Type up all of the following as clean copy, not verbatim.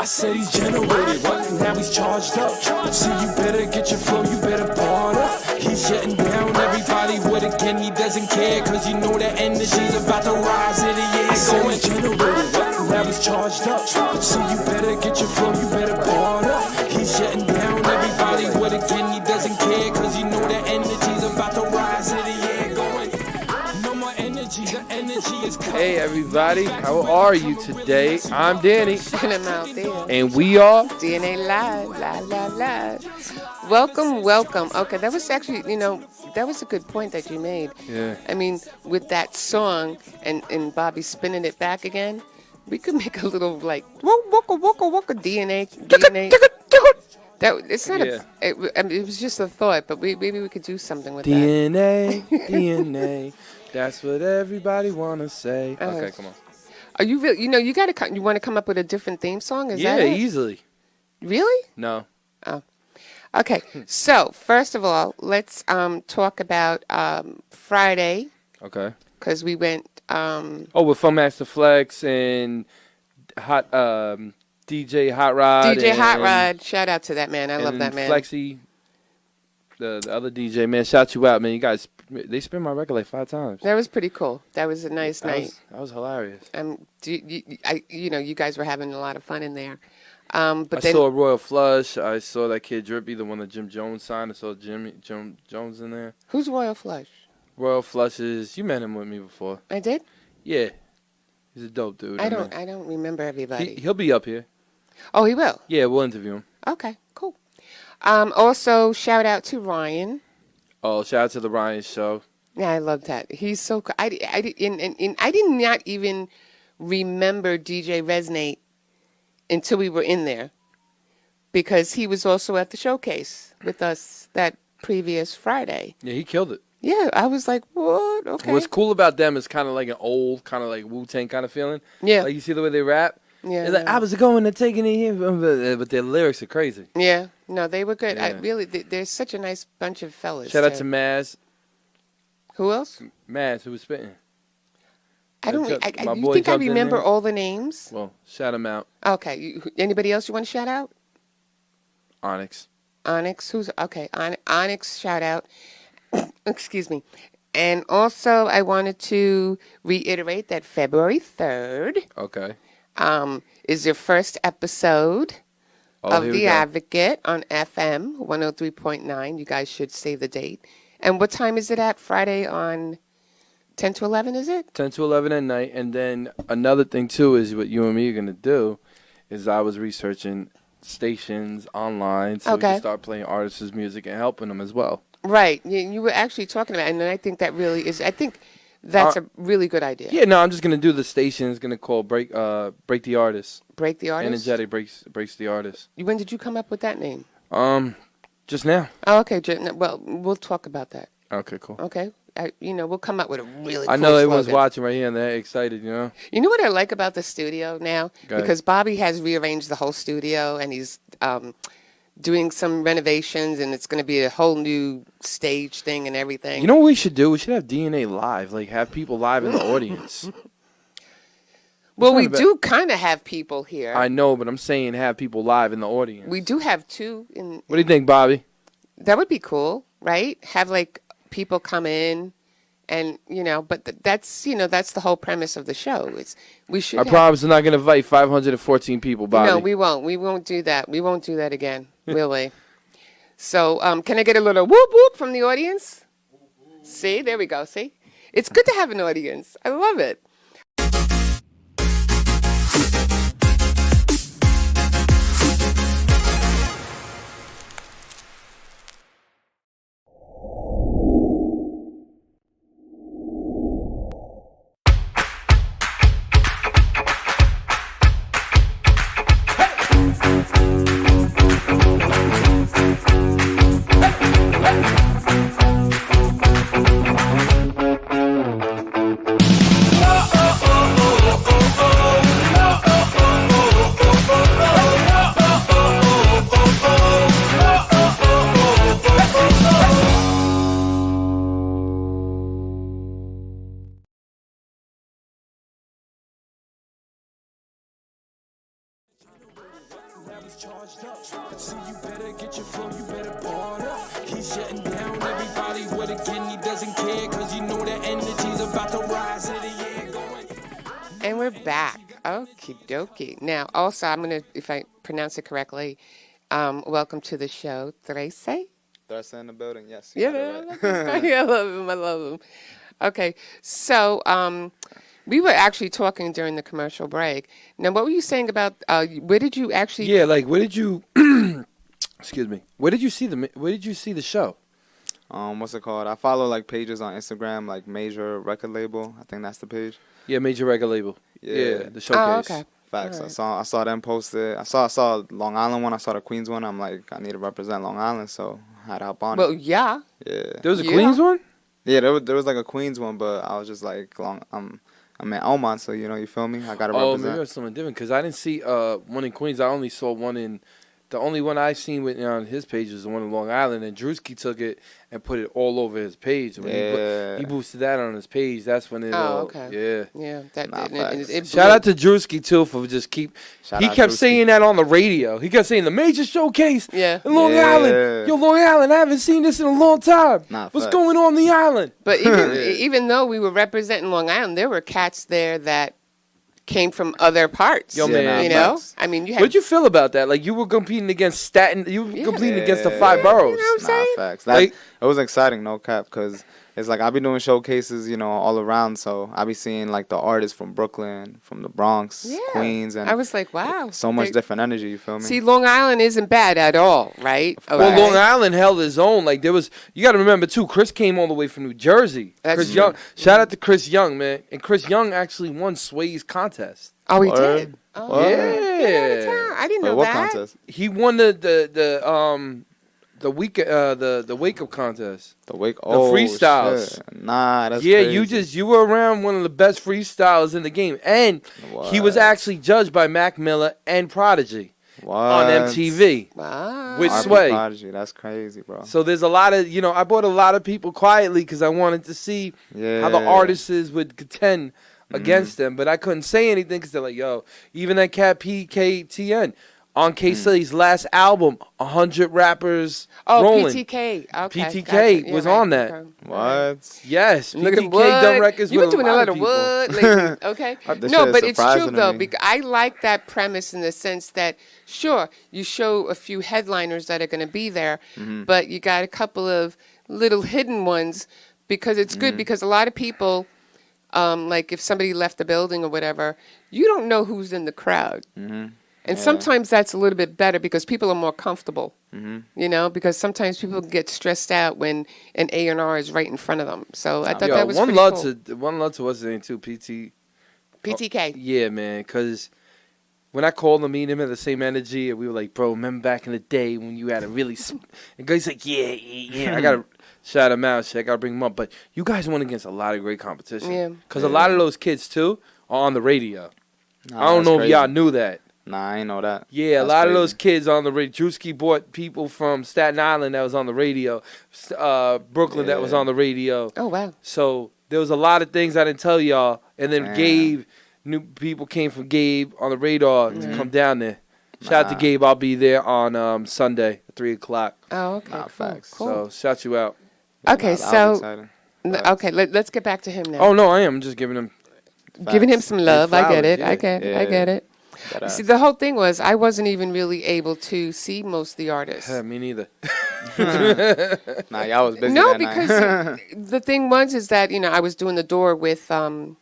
I said he's generated, what? Now he's charged up. So you better get your flow, you better bar up. He's shutting down everybody with again, he doesn't care. Cause you know that energy's about to rise in the air. I said he's generated, what? Now he's charged up. So you better get your flow, you better bar up. He's shutting down everybody with again, he doesn't care. Cause you know that energy's about to rise in the air. Going, no more energy, the energy is coming. Hey everybody, how are you today? I'm Danny. And I'm out there. And we are DNA Live. Welcome. Okay, that was actually, that was a good point that you made. Yeah. I mean, with that song and Bobby spinning it back again, we could make a little like waka DNA. That it's not it was just a thought, but maybe we could do something with DNA, DNA. That's what everybody wanna say. Okay, come on. Are you really? You want to come up with a different theme song? Is that it? Easily. Really? No. Oh. Okay. So first of all, let's talk about Friday. Okay. Because we went. With Fun Master Flex and DJ Hot Rod. DJ Hot Rod. Shout out to that man. I love that man. Flexi, the other DJ, man. Shout you out, man. You guys, they spin my record like 5 times. That was pretty cool. That was a nice night. That was hilarious. You guys were having a lot of fun in there. I saw Royal Flush. I saw that kid Drippy, the one that Jim Jones signed. I saw Jim Jones in there. Who's Royal Flush? Royal Flush is, you met him with me before. I did? Yeah. He's a dope dude. I don't remember everybody. He'll be up here. Oh, he will? Yeah, we'll interview him. Okay, cool. Also, shout out to Ryan. Oh, shout out to the Ryan Show. Yeah, I love that. He's so cool. I did not even remember DJ Resonate until we were in there, because he was also at the showcase with us that previous Friday. Yeah, he killed it. Yeah, I was like, what? Okay. What's cool about them is kind of like an old, kind of like Wu-Tang kind of feeling. Yeah. Like, you see the way they rap? Yeah. They're like, I was going and taking it here, but their lyrics are crazy. Yeah. No, they were good. Yeah. There's such a nice bunch of fellas. Shout out to Maz. Who else? Maz, who was spitting. You think I remember all the names? Well, shout them out. Okay. Anybody else you want to shout out? Onyx. Onyx, Onyx, shout out. Excuse me. And also, I wanted to reiterate that February 3rd is your first episode of The Advocate on FM 103.9. You guys should save the date. And what time is it at? Friday on 10 to 11, is it? 10 to 11 at night. And then another thing, too, is what you and me are going to do is I was researching stations online so we can start playing artists' music and helping them as well. Right. You were actually talking about it, and I think that really is, I think that's a really good idea. Yeah, no, I'm just going to do the station. It's going to call Break the Artist. Break the Artist? Energetic breaks the Artist. When did you come up with that name? Just now. Oh, okay. Well, we'll talk about that. Okay, cool. Okay. We'll come up with a really cool I know everyone's slogan. watching right here and they're excited, You know what I like about the studio now? Because Bobby has rearranged the whole studio, and he's doing some renovations, and it's going to be a whole new stage thing and everything. You know what we should do? We should have DNA live, like have people live in the audience. Well, we do kind of have people here. I know, but I'm saying have people live in the audience. We do have two. What do you think, Bobby? That would be cool, right? Have like people come in, and but that's the whole premise of the show. I promise I'm not going to invite 514 people, Bobby. No, we won't. We won't do that. We won't do that again, really. So, can I get a little whoop whoop from the audience? See, there we go. See, it's good to have an audience. I love it. charged up. See, you better get your flow, you better bar up. He's shutting down everybody with again, he doesn't care, cause you know the energy's about to rise in the air going. And we're back. Okie dokie. Now, also, I'm going to, if I pronounce it correctly, welcome to the show, 3.Y.C.E.E. They're in the building, yes. Yeah, I love him. I love him. Okay, so we were actually talking during the commercial break. Now, what were you saying about where did you actually? Yeah, like where did you? Excuse me. Where did you see the show? What's it called? I follow like pages on Instagram, like Major Record Label. I think that's the page. Yeah, Major Record Label. Yeah, the showcase. Oh, okay. Facts. Right. I saw them post it. I saw Long Island one. I saw the Queens one. I'm like, I need to represent Long Island, so I had to hop on Well, it. yeah. Yeah. There was a Queens one? Yeah, there was like a Queens one, but I was just like, I'm in Elmont, so you feel me? I gotta Oh, represent. maybe it was something different because I didn't see one in Queens. I only saw one in. The only one I seen on his page was the one in Long Island, and Drewski took it and put it all over his page. When he boosted that on his page, that's when it. Okay. Yeah. Yeah. Shout out to Drewski too for just he kept saying that on the radio. He kept saying the major showcase. Yeah. In Long Island. Yo, Long Island. I haven't seen this in a long time. What's going on the island? But even though we were representing Long Island, there were cats there that came from other parts. Yo, man, you know? I mean, you had. What'd you feel about that? Like, you were competing against Staten. You were competing against the 5 boroughs. You know what I'm saying? Facts. Like, it was exciting, no cap, because it's like I be doing showcases, all around. So I be seeing like the artists from Brooklyn, from the Bronx, Queens, and I was like, wow, so much different energy. You feel me? See, Long Island isn't bad at all, right? Well, Long Island held his own. Like there was, you got to remember too. Chris came all the way from New Jersey. Chris Young. Shout out to Chris Young, man. And Chris Young actually won Sway's contest. Oh, he did. Oh, yeah. I didn't know what that. Contest? He won the wake up contest. The wake. The freestyles. Shit. Nah, that's crazy. You were around one of the best freestylers in the game, and he was actually judged by Mac Miller and Prodigy on MTV. Wow. With Sway. Prodigy, that's crazy, bro. So there's a lot of I brought a lot of people quietly because I wanted to see how the artists would contend against them, but I couldn't say anything because they're like, yo, even that cat PKTN. On K-City's last album, 100 rappers rolling. PTK. Okay, PTK was on that. Okay. What? Yes. Look at PTK done records you with were doing a lot of people. wood lately. Okay. No, but it's true, though. Because I like that premise in the sense that, sure, you show a few headliners that are going to be there, but you got a couple of little hidden ones because it's good because a lot of people, like if somebody left the building or whatever, you don't know who's in the crowd. And sometimes that's a little bit better because people are more comfortable, because sometimes people get stressed out when an A&R is right in front of them. So I thought that was pretty cool. One love to what's his name too, PTK. Yeah, man, because when I called him, me and him had the same energy, and we were like, bro, remember back in the day when you had a really... And he's like, yeah. I got to shout him out. I got to bring him up. But you guys went against a lot of great competition. Yeah. Because a lot of those kids, too, are on the radio. I don't know if y'all knew that. Nah, I ain't know that. Yeah, that's a lot of those kids on the radio. Drewski brought people from Staten Island that was on the radio, Brooklyn that was on the radio. Oh, wow. So there was a lot of things I didn't tell y'all. And then Gabe, new people came from Gabe on the radar to come down there. Shout out to Gabe. I'll be there on Sunday at 3 o'clock. Oh, okay. Cool. So shout you out. Okay, let's get back to him now. Oh, no, I am. I'm just giving him. Giving him some love. I get it. I get it. See, the whole thing was I wasn't even really able to see most of the artists. Me neither. Nah, y'all was busy. No, because the thing is that I was doing the door with Nani,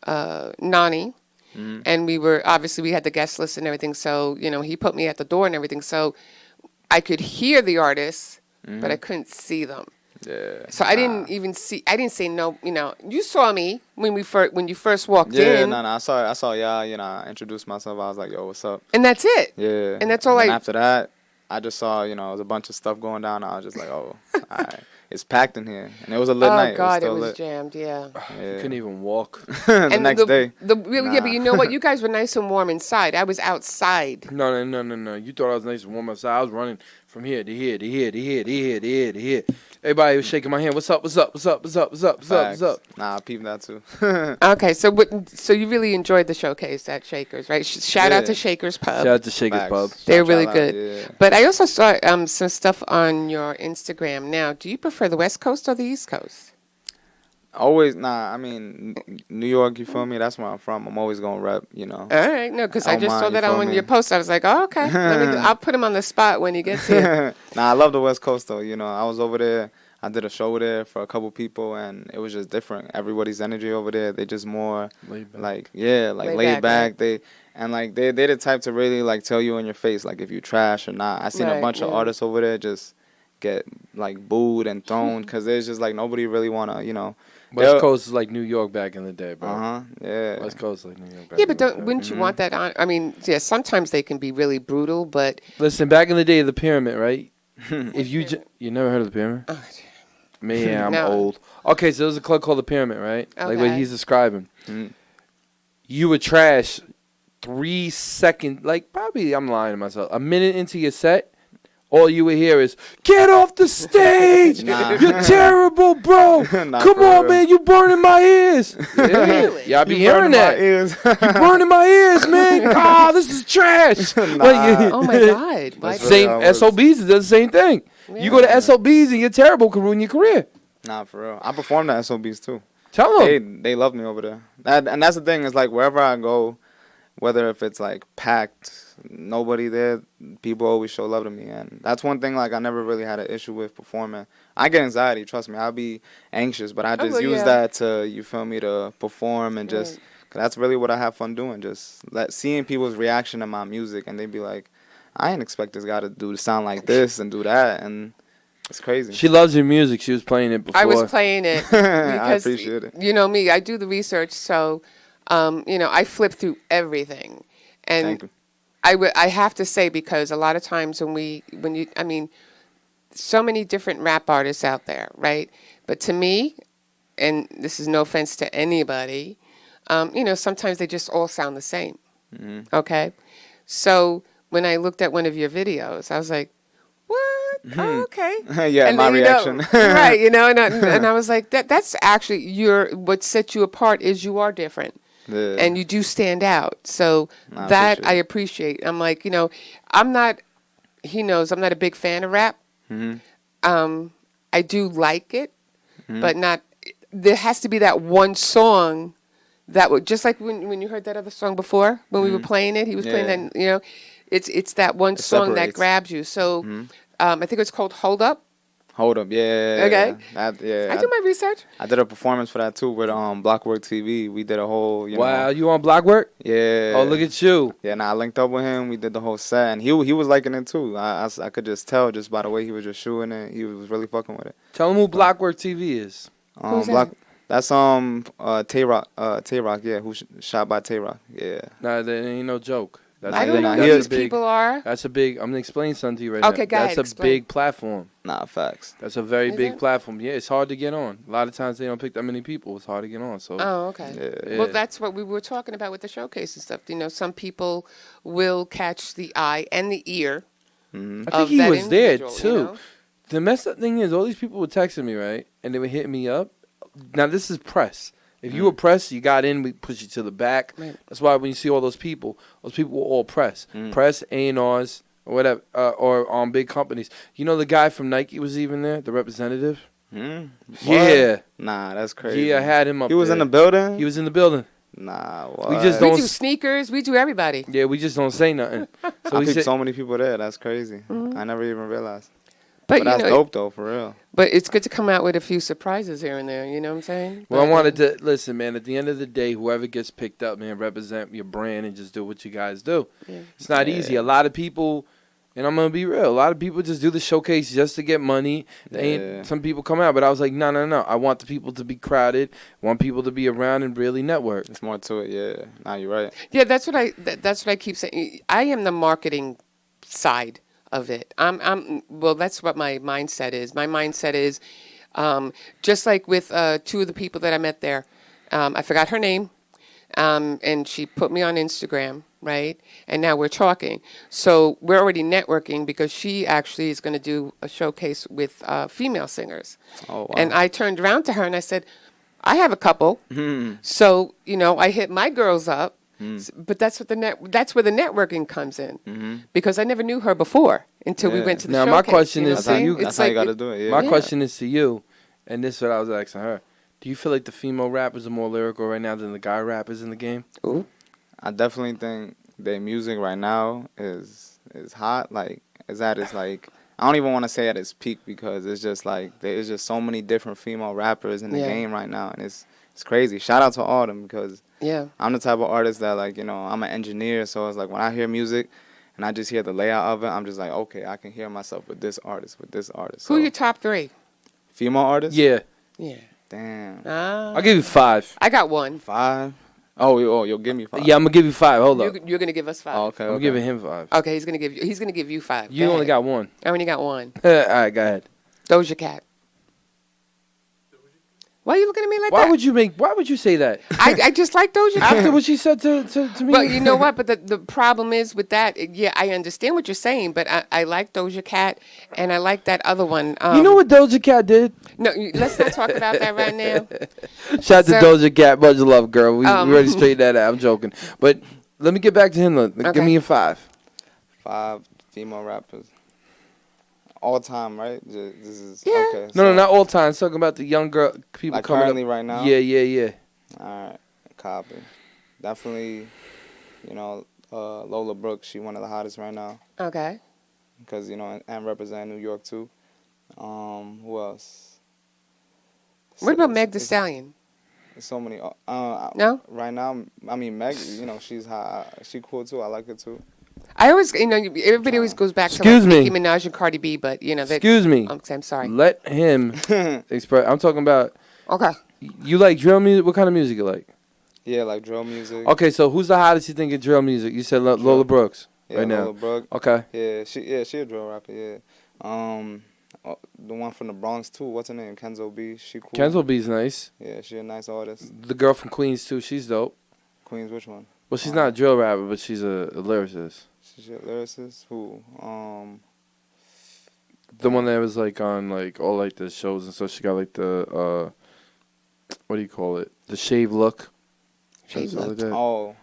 and we had the guest list and everything. So he put me at the door and everything, so I could hear the artists, but I couldn't see them. Yeah. So I didn't even see. I didn't say no. You saw me when you first walked in. Yeah, no, I saw y'all. I introduced myself. I was like, "Yo, what's up?" And that's it. Yeah. And that's all. And after that, I just saw, it was a bunch of stuff going down. I was just like, "Oh, all right. It's packed in here," and it was a lit night. Oh God, it was lit. Jammed. Yeah. You couldn't even walk. the next day. Yeah, but you know what? You guys were nice and warm inside. I was outside. No. You thought I was nice and warm outside. I was running from here to here to here to here to here to here to here. Everybody was shaking my hand. What's up? What's up? What's up? What's up? What's up? What's up? What's up? Nah, I peeped that too. Okay, so you really enjoyed the showcase at Shakers, right? Shout out to Shakers Pub. Shout out to Shakers Pub. They're really good. Yeah. But I also saw some stuff on your Instagram. Now, do you prefer the West Coast or the East Coast? Always, I mean, New York, you feel me? That's where I'm from. I'm always going to rep, you know. All right, no, because I just saw that on one of your posts. I was like, oh, okay. I'll put him on the spot when he gets here. I love the West Coast, though. You know, I was over there. I did a show there for a couple people, and it was just different. Everybody's energy over there, they just more, laid back. Laid back. Right? They're the type to really, like, tell you in your face, like, if you trash or not. I seen a bunch of artists over there just get, like, booed and thrown because there's just, like, nobody really want to, you know. West Coast is like New York back in the day, bro. Yeah. West Coast is like New York back in the day. Yeah, but wouldn't you want that on? I mean, yeah, sometimes they can be really brutal, but... Listen, back in the day of the pyramid, right? If you never heard of the pyramid? Oh, man, I'm old. Okay, so there's a club called the Pyramid, right? Okay. Like what he's describing. You would trash 3 seconds, like probably, I'm lying to myself, a minute into your set, all you would hear is, get off the stage! You're terrible, bro! Come on, man, you burning my ears! Yeah, I be hearing that. You burning my ears, man! Ah, this is trash! Oh, my God. Same SOBs does the same thing. Yeah. You go to SOBs and you're terrible, can ruin your career. Nah, for real. I performed at SOBs too. Tell them. They love me over there. And that's the thing. It's like wherever I go, whether if it's like packed, nobody there, people always show love to me. And that's one thing like I never really had an issue with performing. I get anxiety, trust me. I'll be anxious, but I just use that to, you feel me, to perform and just, cause that's really what I have fun doing. Just seeing people's reaction to my music and they be like, I didn't expect this guy to sound like this and do that, and it's crazy. She loves your music. She was playing it before. I was playing it because, I appreciate it. You know me, I do the research, so you know I flip through everything, and I have to say because a lot of times I mean, so many different rap artists out there, right? But to me, and this is no offense to anybody, you know, sometimes they just all sound the same. Mm-hmm. Okay, so. When I looked at one of your videos, I was like, what? Mm-hmm. Oh, okay. Yeah, and my reaction. Right, you know, and I was like, that's actually what sets you apart is you are different. Yeah. And you do stand out. So I appreciate. I'm like, you know, he knows I'm not a big fan of rap. Mm-hmm. I do like it, but there has to be that one song that would, just like when you heard that other song before, when we were playing it, he was playing that, you know. It's that one song that grabs you. So I think it's called Hold Up. Hold Up, yeah. Okay. I do my research. I did a performance for that too with Blockwork TV. We did a whole, Wow, you on Blockwork? Yeah. Oh, look at you. Yeah, I linked up with him. We did the whole set, and he was liking it too. I could just tell just by the way he was just shooting it. He was really fucking with it. Tell him who Blockwork TV is. Who's that? That's Tay-Rock, yeah, who shot by Tay-Rock, yeah. Nah, that ain't no joke. I don't know who these people are. That's a big. I'm gonna explain something to you right now. Okay, go ahead. That's a big platform. Nah, facts. That's a very big platform. Yeah, it's hard to get on. A lot of times they don't pick that many people. It's hard to get on. So. Oh, okay. Yeah. Well, that's what we were talking about with the showcase and stuff. You know, some people will catch the eye and the ear. I think he was there too. You know? The messed up thing is, all these people were texting me, right, and they were hitting me up. Now this is press. If you were press, you got in, we push you to the back. Right. That's why when you see all those people were all press. Press, A&Rs, or whatever, or on big companies. You know the guy from Nike was even there, the representative? Yeah. Nah, that's crazy. Yeah, I had him up there. He was in the building? He was in the building. Nah, what? We do sneakers, we do everybody. Yeah, we just don't say nothing. So I peeped so many people there, that's crazy. I never even realized. But that's dope, though, for real. But it's good to come out with a few surprises here and there, you know what I'm saying? Well, I wanted to, listen, man, at the end of the day, whoever gets picked up, man, represent your brand and just do what you guys do. Yeah. It's not easy. A lot of people, and I'm going to be real, a lot of people just do the showcase just to get money. Some people come out, but I was like, no. I want the people to be crowded. I want people to be around and really network. There's more to it, yeah. Nah, you're right. Yeah, that's what I keep saying. I am the marketing side of it. Well, that's what my mindset is. My mindset is just like with two of the people that I met there. I forgot her name. and she put me on Instagram, right? And now we're talking. So we're already networking because she actually is going to do a showcase with female singers. Oh, wow. And I turned around to her and I said, I have a couple. So, I hit my girls up. But that's what that's where the networking comes in, because I never knew her before until we went to the now showcase. my question is to you. That's how you got to do it. Yeah. My question is to you, and this is what I was asking her. Do you feel like the female rappers are more lyrical right now than the guy rappers in the game? Ooh. I definitely think their music right now is hot. Like, like, I don't even want to say at its peak, because it's just like there's just so many different female rappers in the game right now, and it's crazy. Shout out to all of them, because I'm the type of artist that, like, I'm an engineer, so it's like when I hear music and I just hear the layout of it, I'm just like, okay, I can hear myself with this artist, So, who are your top 3? Female artists? Yeah. Damn. I'll give you 5. I got 1. 5? Oh, you'll give me 5. Yeah, I'm gonna give you 5. Hold up. You're gonna give us 5. Oh, okay. I'm giving him 5. Okay, he's gonna give you 5. You only got 1. I only got 1. All right, go ahead. Doja Cat. Why are you looking at me like Why that? Why would you say that? I just like Doja Cat. After what she said to me? Well, you know what? But the problem is with that, I understand what you're saying, but I like Doja Cat, and I like that other one. You know what Doja Cat did? No, let's not talk about that right now. Shout out to Doja Cat. Much love, girl. We already straightened that out. I'm joking. But let me get back to him. Okay. Give me a 5. 5 female rappers. All time, right? This is okay. No, not all time. It's talking about the young girl people like coming currently up. right now. Yeah. All right, copy. Definitely, Lola Brooks. She one of the hottest right now. Okay. Because and represent New York too. Who else? What about Meg Thee Stallion? So many. No. Right now, I mean Meg. She's hot. She cool too. I like her too. I always, everybody always goes back to Nicki Minaj and Cardi B, but Excuse me. I'm sorry. Let him express. I'm talking about. Okay. You like drill music? What kind of music you like? Yeah, like drill music. Okay, so who's the hottest you think in drill music? You said Lola Brooks. Yeah, right now. Lola Brooks. Okay. Yeah, she a drill rapper. Yeah. The one from the Bronx too. What's her name? Kenzo B. She cool. Kenzo B's nice. Yeah, she a nice artist. The girl from Queens too. She's dope. Queens, which one? Well, she's not a drill rapper, but she's a lyricist. She's a lyricist. Who? The one that was like on like all like the shows and stuff. She got like the what do you call it? The shave look. Shave look. Like that. Oh,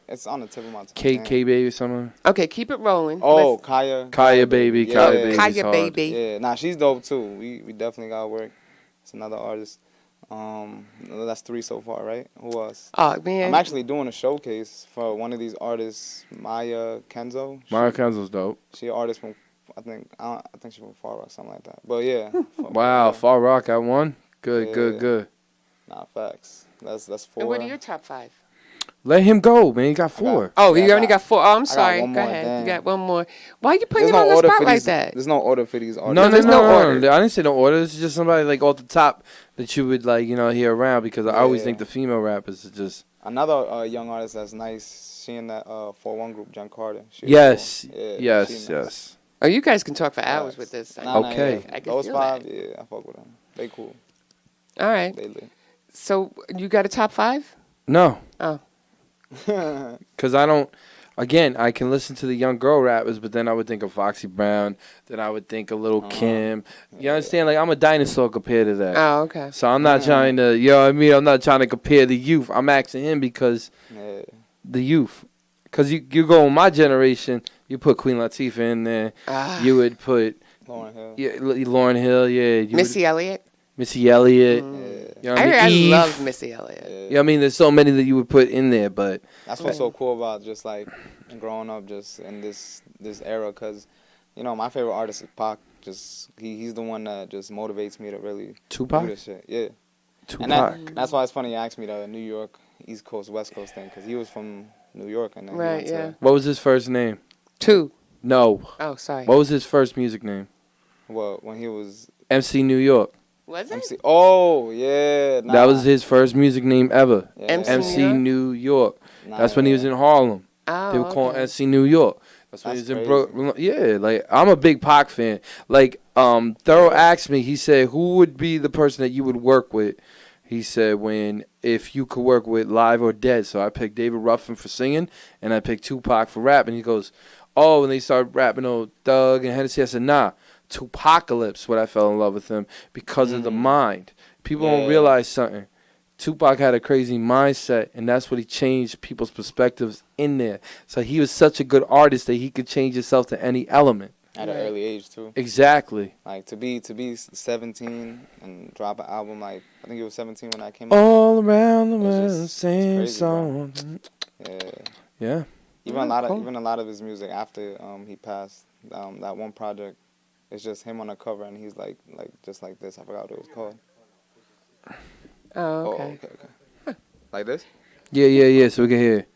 it's on the tip of my tongue. K baby or something. Okay, keep it rolling. Oh, Kaya baby. Yeah. Kaya baby. Kaya baby. Yeah, nah, she's dope too. We definitely got work. It's another artist. That's 3 so far, right? Who else? Oh man, I'm actually doing a showcase for one of these artists, Maya Kenzo. Maya Kenzo's dope. She an artist from I think she's from Far Rock, something like that. But yeah. Wow, Far Rock at 1. Good. Nah, facts. That's 4. And what are your top 5? Let him go, man. He got 4. You only got 4. Oh, I'm sorry. Go ahead. Damn. You got one more. Why are you putting him on the spot like that? There's no order for these artists. No, there's no order. I didn't say no order. It's just somebody like off the top that you would like, hear around, because I always think the female rappers are just. Another young artist that's nice. She in that 4-1 group, Jen Carter. Yes. Cool. Yes. Oh, you guys can talk for hours with this. Okay. I can Those feel 5, that. yeah, I fuck with them. They cool. All right. They lit. So you got a top 5? No. Oh. Because I don't. Again, I can listen to the young girl rappers, but then I would think of Foxy Brown. Then I would think of Lil Kim. You understand? Like, I'm a dinosaur compared to that. Oh, okay. So I'm not trying to, I'm not trying to compare the youth. I'm asking him because the youth. Because you go on my generation, you put Queen Latifah in there. You would put Lauryn Hill. Yeah, Lauryn Hill, yeah. Missy Elliott. Missy Elliott. Mm. You know what I mean? I Eve. love Missy Elliott. Yeah. Yeah, I mean, there's so many that you would put in there, but that's what's so cool about just like growing up just in this era, because my favorite artist is Pac. Just he's the one that just motivates me to really Tupac? do this shit. Yeah. Tupac. And that's why it's funny you asked me the New York East Coast West Coast thing, because he was from New York and then Right, yeah. What was his first name? 2. No. Oh, sorry. What was his first music name? Well, when he was MC New York. Was it? MC. Oh yeah, nah. That was his first music name ever. Yeah. MC New York. Nah, That's when he was in Harlem. Oh, They were calling MC New York. That's when he was in Brooklyn. Yeah, like I'm a big Pac fan. Like Thorough asked me, he said, who would be the person that you would work with? He said if you could work with live or dead. So I picked David Ruffin for singing, and I picked Tupac for rap. And he goes, oh, when they started rapping, Thug and Hennessy, I said, nah, Tupacalypse, what I fell in love with him because of the mind. People don't realize something. Tupac had a crazy mindset, and that's what he changed people's perspectives in there. So he was such a good artist that he could change himself to any element. At an early age, too. Exactly. Like, to be 17 and drop an album, like, I think it was 17 when I came out. All around the world, same song. Yeah. Even a lot of his music after he passed, that one project, it's just him on a cover, and he's like just like this. I forgot what it was called. Oh, okay. Huh. Like this? Yeah, so we can hear.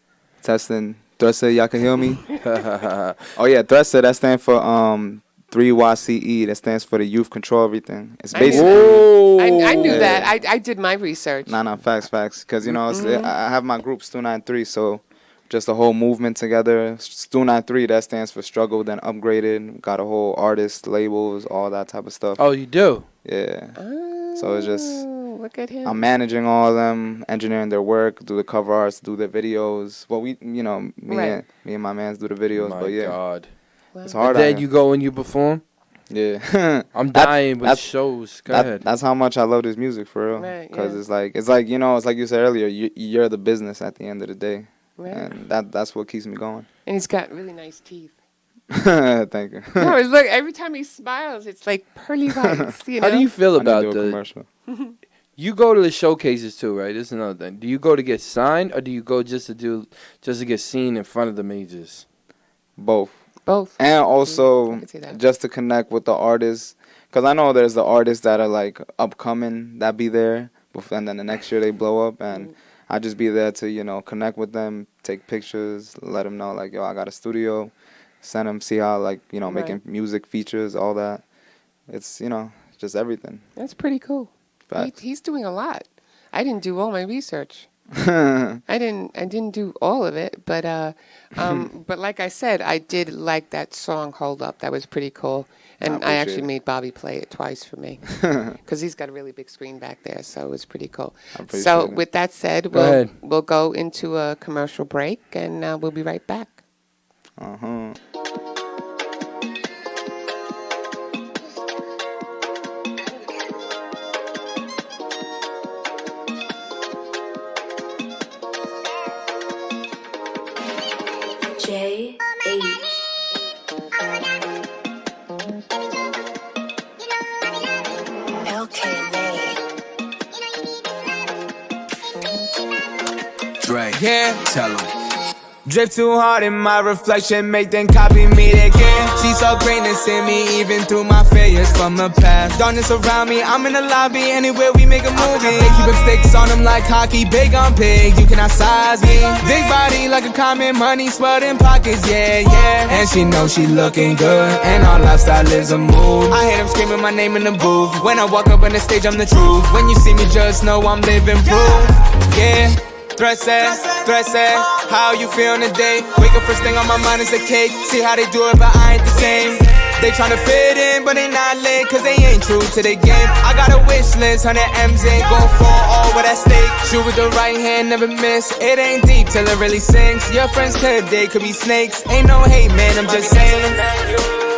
Testing. Threat said, y'all can hear me? Oh, yeah, Threat said, that stands for 3.Y.C.E.E. That stands for the Youth Control Everything. It's basically... I knew that. I did my research. Nah, facts. Because, I have my group, Stu 93, so just a whole movement together. Stu 93, that stands for Struggle, Then Upgraded. Got a whole artist, labels, all that type of stuff. Oh, you do? Yeah. So it's just... Look at him. I'm managing all of them, engineering their work, do the cover arts, do the videos. Well, me and my mans do the videos. My but yeah, God. It's hard. And then you go and you perform. Yeah, I'm dying with shows. Go ahead. That's how much I love this music for real. Right. Because it's like you said earlier. You're the business at the end of the day, and that's what keeps me going. And he's got really nice teeth. Thank you. No, it's like every time he smiles, it's like pearly whites. How do you feel about the commercial? You go to the showcases too, right? This is another thing. Do you go to get signed, or do you go just to get seen in front of the majors? Both. And also just to connect with the artists, because I know there's the artists that are like upcoming that be there, and then the next year they blow up, and I just be there to connect with them, take pictures, let them know like, yo, I got a studio, send them, see how making music features, all that. It's just everything. That's pretty cool. He's doing a lot. I didn't do all my research. I didn't do all of it, but but like I said, I did like that song "Hold Up." That was pretty cool, and I actually made Bobby play it twice for me because he's got a really big screen back there, so it was pretty cool. So with that said, we'll go into a commercial break, and we'll be right back. Yeah, tell him. Drip too hard in my reflection, make them copy me again. She saw greatness in me, even through my failures from the past. Darkness around me, I'm in the lobby, anywhere we make a movie. They keep sticks on them like hockey, big on pig, you cannot size me. Big body like a common, money swelled in pockets, yeah. And she knows she looking good, and our lifestyle is a move. I hear them screaming my name in the booth. When I walk up on the stage, I'm the truth. When you see me, just know I'm living proof, yeah. Threat said, how you feeling today? Wake up, first thing on my mind is a cake. See how they do it, but I ain't the same. They tryna fit in, but they not lit, cause they ain't true to the game. I got a wish list, 100 M's ain't gon' fall all with that steak. Shoot with the right hand, never miss. It ain't deep till it really sinks. Your friends they could be snakes. Ain't no hate, man, I'm just saying.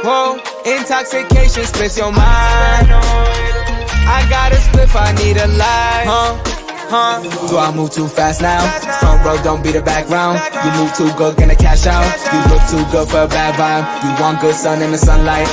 Whoa, intoxication splits your mind. I got a spliff, I need a light. Do I move too fast now? Front row, don't be the background. You move too good, gonna cash out. You look too good for a bad vibe. You want good sun in the sunlight.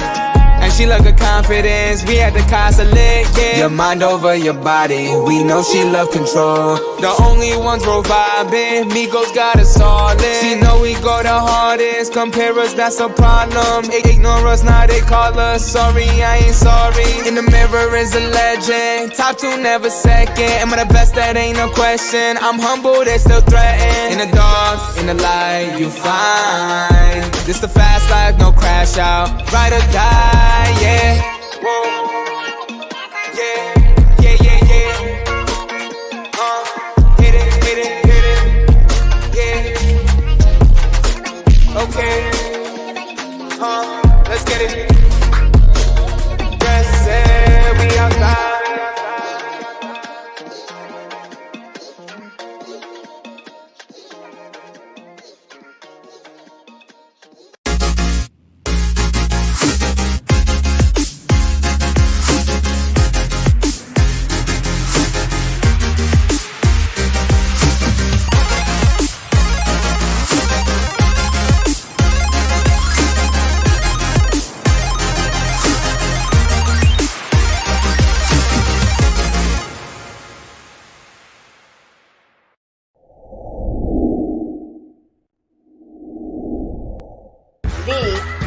And she look at confidence, we at the Casa lit, yeah. Your mind over your body, we know she love control. The only ones roll vibing, Migos got us all in. She know we go the hardest, compare us, that's a problem. Ignore us, now they call us sorry, I ain't sorry. In the mirror is a legend, top two never second. Am I the best? That ain't no question. I'm humble, they still threaten. In the dark, in the light, you find. This the fast life, no crash out. Ride or die, yeah. Whoa. Yeah. Hit it. Yeah. Okay. Let's get it. Press it, we outside.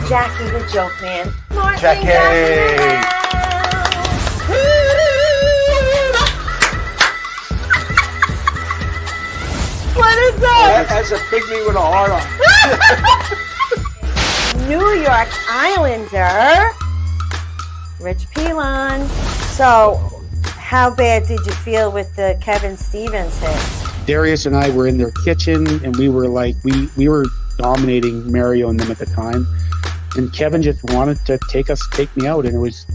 Jackie the Joke Man. Martin Jackie! What is that? That's a pygmy with a heart on. New York Islander, Rich Pilon. So, how bad did you feel with the Kevin Stevens hit? Darius and I were in their kitchen, and we were like, we were dominating Mario and them at the time. And Kevin just wanted to take me out, and it was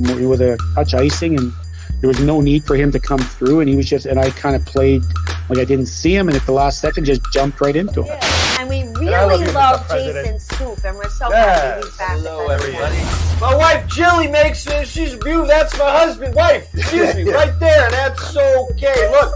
a touch icing, and there was no need for him to come through. And he was just, and I kind of played like I didn't see him, and at the last second, just jumped right into him. Yeah. And we really love Jason Scoop, and we're so happy he's back. Hello, everybody. My wife Jilly makes she's beautiful. That's my husband, wife. Excuse me, right there. That's okay. Look.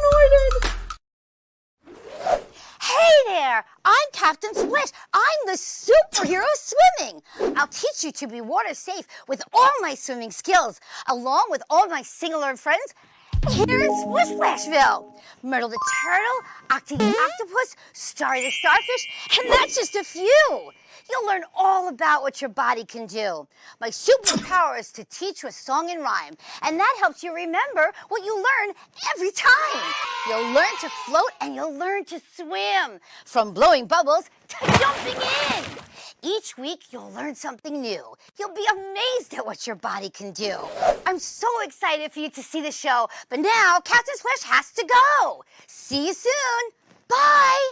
Hey there, I'm Captain Splish. I'm the superhero swimming. I'll teach you to be water safe with all my swimming skills, along with all my sing-along friends here in Splish Splashville. Myrtle the turtle, Octi the octopus, Starry the starfish, and that's just a few. You'll learn all about what your body can do. My superpower is to teach with song and rhyme, and that helps you remember what you learn every time. You'll learn to float and you'll learn to swim, from blowing bubbles to jumping in. Each week, you'll learn something new. You'll be amazed at what your body can do. I'm so excited for you to see the show, but now Captain Splash has to go. See you soon. Bye.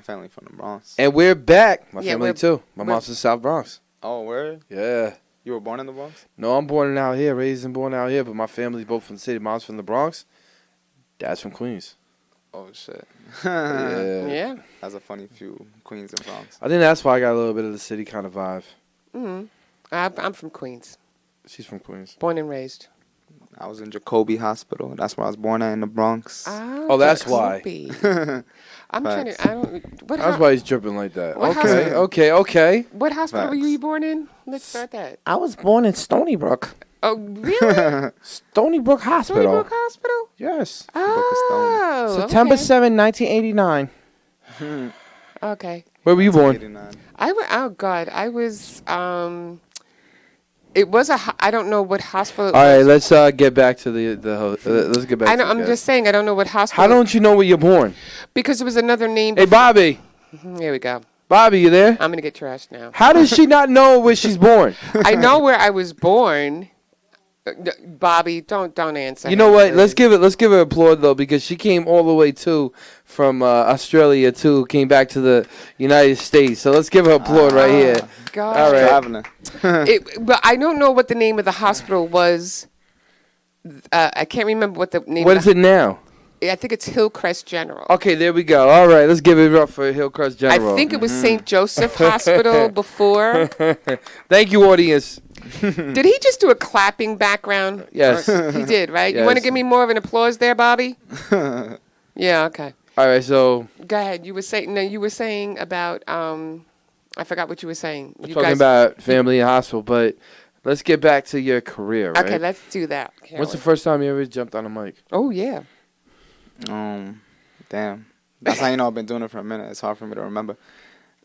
Family from the Bronx. And we're back. My Yeah, family too. My mom's from South Bronx. Oh, where? Yeah. You were born in the Bronx? No, I'm born out here, raised and born out here, but my family's both from the city. Mom's from the Bronx. Dad's from Queens. Oh, shit. Yeah. That's a funny few, Queens and Bronx. I think that's why I got a little bit of the city kind of vibe. Mm-hmm. I'm from Queens. She's from Queens. Born and raised. I was in Jacoby Hospital. That's where I was born at, in the Bronx. Oh, that's why. I'm trying to. I don't. What? That's why he's dripping like that. What Okay. What hospital were you born in? Let's start that. I was born in Stony Brook. Oh, really? Stony Brook Hospital. Stony Brook Hospital? Yes. Oh, September okay. 7, 1989. Okay. Where were you born? 89. Oh God, I was. It was I don't know what hospital. All right, let's get back to let's get back. I know. to I'm just saying. I don't know what hospital. How don't you know where you're born? Because it was another name. Hey, Bobby. Here we go. Bobby, you there? I'm gonna get trashed now. How does she not know where she's born? I know where I was born. Bobby, don't answer. You know what? Let's give her applaud though, because she came all the way from Australia came back to the United States. So let's give her applaud right here. God. All right. But I don't know what the name of the hospital was. I can't remember what the name. What is it now? I think it's Hillcrest General. Okay, there we go. All right, let's give it up for Hillcrest General. I think it was St. Joseph Hospital before. Thank you, audience. Did he just do a clapping background? Yes. He did, right? Yes. You want to give me more of an applause there, Bobby? Yeah, okay. All right, so. Go ahead. You were saying about, I forgot what you were saying. We're talking about family and hospital, but let's get back to your career, right? Okay, let's do that. What's the first time you ever jumped on a mic? Oh, yeah. Damn. That's how you know I've been doing it for a minute. It's hard for me to remember.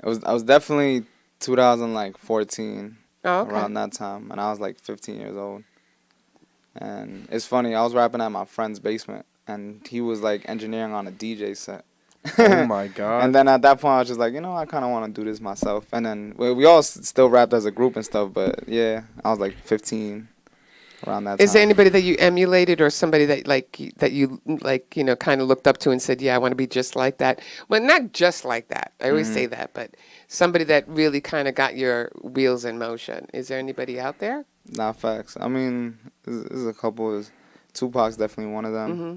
I was definitely 2014. Oh, okay. Around that time, and I was like 15 years old. And it's funny, I was rapping at my friend's basement, and he was like engineering on a DJ set. Oh my God. And then at that point, I was just like, I kind of want to do this myself. And then we all still rapped as a group and stuff, but yeah, I was like 15 around that time. Is there anybody that you emulated or somebody that you kind of looked up to and said, yeah, I want to be just like that? Well, not just like that. I always say that, but somebody that really kind of got your wheels in motion. Is there anybody out there? Nah, facts. I mean, there's a couple. Tupac's definitely one of them. Mm-hmm.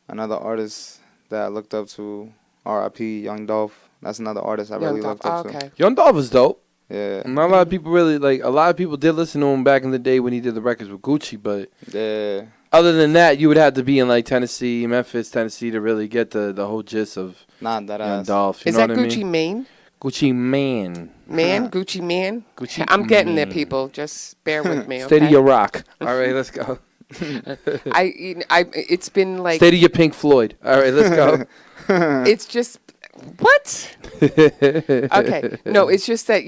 Another artist that I looked up to, R.I.P. Young Dolph. That's another artist I really looked up to. Young Dolph is dope. Yeah. Not a lot of people really a lot of people did listen to him back in the day when he did the records with Gucci, but yeah. Other than that, you would have to be in like Tennessee, Memphis, Tennessee to really get the whole gist of Young Dolph. Is that Gucci Mane? Gucci Man. Gucci Man? Gucci I'm getting there, Man. people. Just bear with me, okay? Steady your rock. All right, let's go. It's been like State of your Pink Floyd. All right, let's go. it's just what? Okay, no, it's just that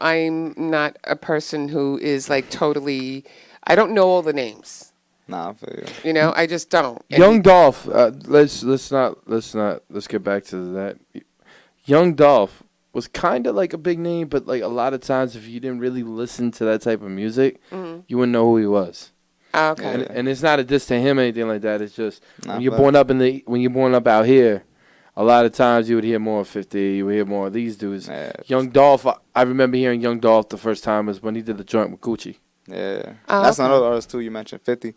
I'm not a person who is like totally. I don't know all the names. Nah, I feel you. I just don't. Young Dolph. Let's get back to that. Young Dolph was kind of like a big name, but like a lot of times, if you didn't really listen to that type of music, you wouldn't know who he was. Okay. And it's not a diss to him or anything like that. It's just when you're born up out here, a lot of times you would hear more of 50. You would hear more of these dudes. Yeah. Young Dolph. I remember hearing Young Dolph the first time was when he did the joint with Gucci. Yeah, that's another artist too. You mentioned 50.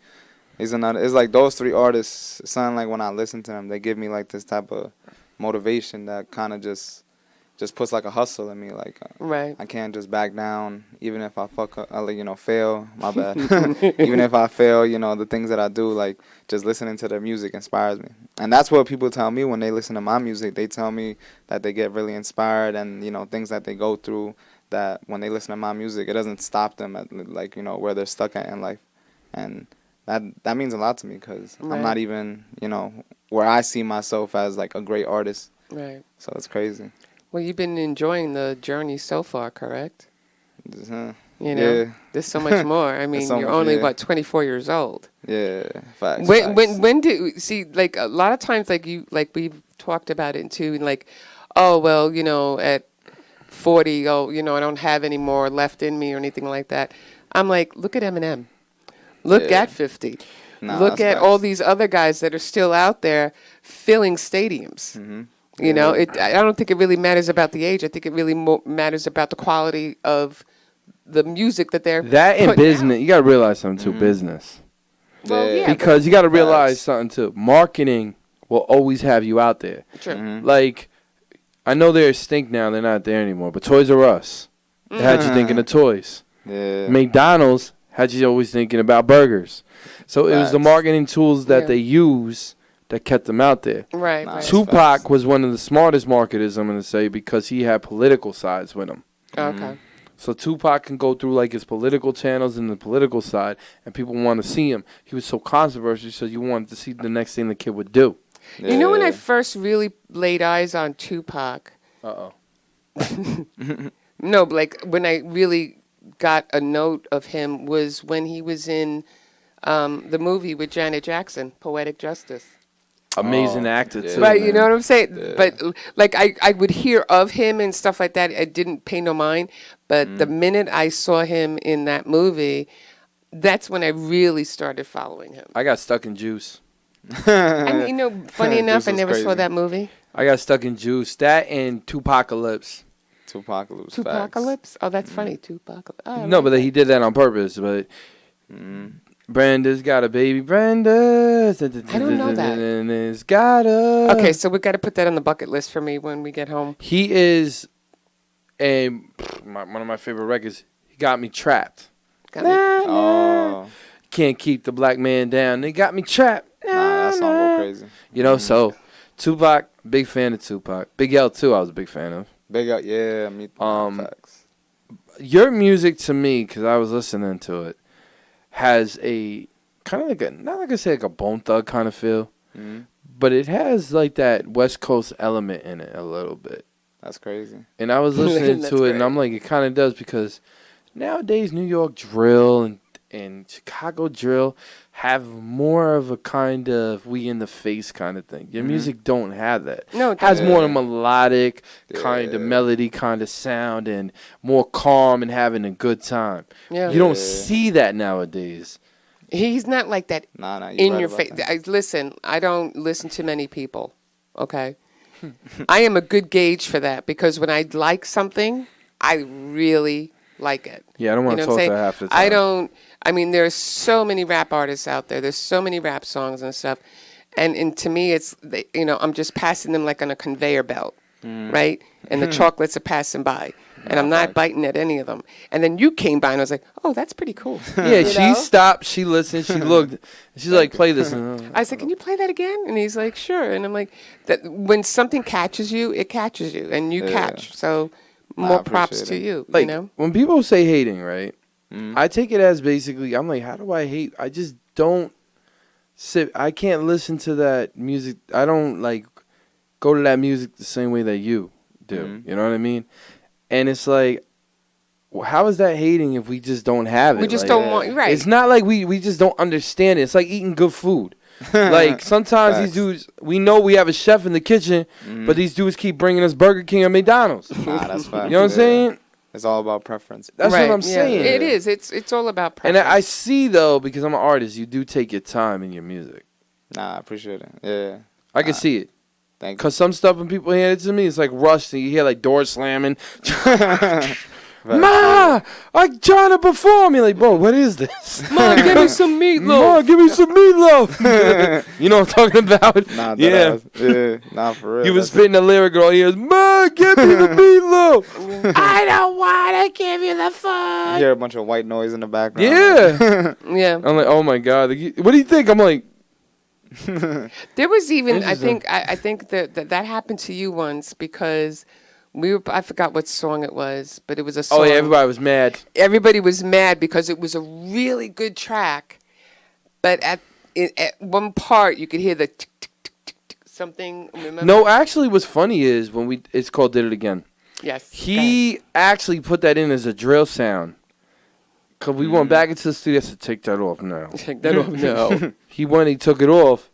He's another. It's like those three artists. It sound like when I listen to them, they give me like this type of motivation that kind of just puts like a hustle in me. Like right. I can't just back down, even if I fail. My bad. Even if I fail, the things that I do, like just listening to their music inspires me. And that's what people tell me when they listen to my music. They tell me that they get really inspired, and things that they go through. That when they listen to my music, it doesn't stop them at where they're stuck at in life, and that means a lot to me because I'm not even where I see myself as like a great artist. Right. So it's crazy. Well, you've been enjoying the journey so far, correct? Yeah. There's so much more. I mean, you're only 24 years old. Yeah, facts. When do see like a lot of times we've talked about it too, and like, oh well, at 40, I don't have any more left in me or anything like that. I'm like, look at Eminem. Look at 50. Look at all these other guys that are still out there filling stadiums. Mm-hmm. I don't think it really matters about the age. I think it really matters about the quality of the music that they're in business. Out. You got to realize something too. Business. Well, yeah, because you got to realize something too. Marketing will always have you out there. Sure. Mm-hmm. Like, I know they're extinct now. They're not there anymore. But Toys R Us had you thinking of toys. Yeah. McDonald's had you always thinking about burgers. So it was the marketing tools that they use that kept them out there. Right. Tupac was one of the smartest marketers, I'm going to say, because he had political sides with him. Okay. So Tupac can go through like his political channels and the political side, and people want to see him. He was so controversial, so you wanted to see the next thing the kid would do. Yeah. You know when I first really laid eyes on Tupac? No, like when I really got a note of him was when he was in the movie with Janet Jackson, Poetic Justice. Amazing actor too. Right, man. you know what I'm saying? Yeah. But like I would hear of him and stuff like that. I didn't pay no mind. But the minute I saw him in that movie, that's when I really started following him. I got stuck in Juice. And funny enough, I never saw that movie. I got stuck in Juice. That and Tupacalypse. Tupacalypse? Oh, that's funny. Tupacalypse. Oh, no, but he did that on purpose. But Brenda's got a baby. Brenda. I don't know that. It's got a. Okay, so we got to put that on the bucket list for me when we get home. He is one of my favorite records. He got me trapped. Can't keep the black man down. They got me trapped. That song go crazy. So Tupac, big fan of Tupac. Big L too, I was a big fan of. Big L, yeah. Me, facts. Your music to me, because I was listening to it, has a kind of like like a Bone Thug kind of feel, but it has like that West Coast element in it a little bit. That's crazy. And I was listening to it, and I'm like, it kind of does, because nowadays New York drill and Chicago drill have more of a kind of we in the face kind of thing. Your music don't have that. No, it has more of a melodic kind of melody kind of sound and more calm and having a good time. Yeah. You don't see that nowadays. He's not like that in your face. Listen, I don't listen to many people, okay? I am a good gauge for that, because when I like something, I really like it. Yeah, I don't want to talk to half the time. I mean, there's so many rap artists out there. There's so many rap songs and stuff. And to me, it's, I'm just passing them like on a conveyor belt, right? And the chocolates are passing by. And I'm not biting at any of them. And then you came by and I was like, oh, that's pretty cool. Yeah, she stopped, she listened, she looked. She's like, play this. I said, can you play that again? And he's like, sure. And I'm like, that when something catches you, it catches you. And you catch. So more props to you, like, when people say hating, right? I take it as basically, I'm like, how do I hate? I just don't I can't listen to that music. I don't like go to that music the same way that you do. You know what I mean? And it's like, how is that hating if we just don't have it? We just like, don't want right. It's not like we just don't understand it. It's like eating good food. Like sometimes these dudes, we know we have a chef in the kitchen, but these dudes keep bringing us Burger King or McDonald's. Nah, that's fine. You know what I'm saying? It's all about preference. That's right. what I'm saying. It is. It's all about And preference. I see though, because I'm an artist, you do take your time in your music. Nah, I appreciate it. Yeah. I can see it. Thank you. Cause some stuff when people hand it to me, it's like rushed, and you hear like doors slamming. Ma, I'm trying to perform. You're like, bro, what is this? Ma, give me some meatloaf. Ma, give me some meatloaf. You know what I'm talking about? Nah, yeah. Nah, for real. He was spitting a lyric, all he hears, Ma, give me the meatloaf. I don't want to give you the fun. You hear a bunch of white noise in the background. Yeah. Yeah. I'm like, oh my God. What do you think? I'm like, there was even I think that happened to you once because I forgot what song it was, but it was a song. oh yeah, everybody was mad. Everybody was mad because it was a really good track, but at one part you could hear the tick, tick, tick, tick, tick, something. Remember? No, actually, what's funny is it's called Did It Again. Yes. He actually put that in as a drill sound. Cause we went back into the studio. I said, take that off now. Take that off now. He took it off,